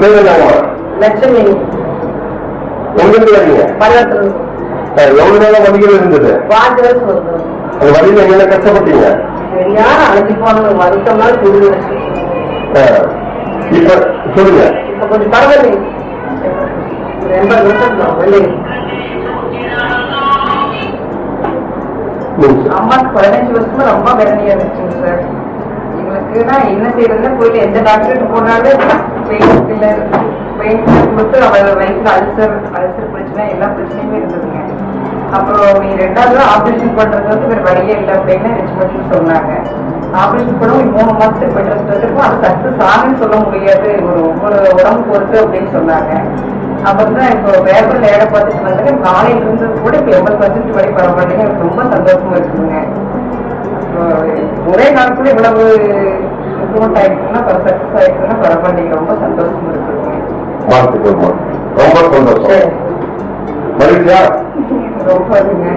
பேர் என்னமா? லட்சுமி. எங்கிருந்து வரீங்க? பல்லத்துல. எவ்வளவு நேரம் வண்டிகள் இருந்தது? 5 வருஷம் வருது. அந்த வண்டியில என்ன கஷ்டப்பட்டீங்க? சரியான அழைச்சி போன வருத்தம்னா புரிஞ்சு. இப்ப சொல்லுங்க. இப்ப கொஞ்சம் பரவாயில்லை. 80 வருஷம் வண்டி. அம்மாக்கு 15 வருஷமா ரொம்ப வேதனையா இருந்துச்சுங்க சார். எங்களுக்குன்னா என்ன செய்யறதுன்னா போயிட்டு எந்த டாக்டர்கிட்ட போனாலும் பெயின் கில்லர் கொடுத்து அவள் வயிற்றுல அல்சர் பிரச்சனை எல்லா பிரச்சனையுமே இருந்ததுங்க. அப்புறம் நீ 2வது ஆப்ரேஷன் பண்றது வந்து வேற வழியே இல்லை அப்படின்னு ரெஸ்ட் சொன்னாங்க. ஆப்ரேஷன் பண்ணவும் 3 மாசத்துக்கு பெட் ரெஸ்ட் வச்சிருக்கோம். அது சக்சஸ் ஆகுன்னு சொல்ல முடியாது, ஒரு உடம்பு பொறுத்து அப்படின்னு சொன்னாங்க. அப்புறம் தான் இப்போ பேப்பர்ல ஏட பார்த்துட்டு வந்தாங்க. நாளையில இருந்தது கூட இப்போ 80% வரை பரவாயில்லைங்க. எனக்கு ரொம்ப சந்தோஷமா இருக்குதுங்க. ஒரே நாளுக்குள்ள இவ்வளவு இம்ப்ரூவ்மெண்ட் ஆயிடுச்சுன்னா சக்சஸ் ஆயிடுச்சுன்னா பரவாயில்லைங்க. ரொம்ப சந்தோஷமா இருக்குதுங்க. ரொம்ப சந்தோஷம். ரொம்ப இருக்குங்க.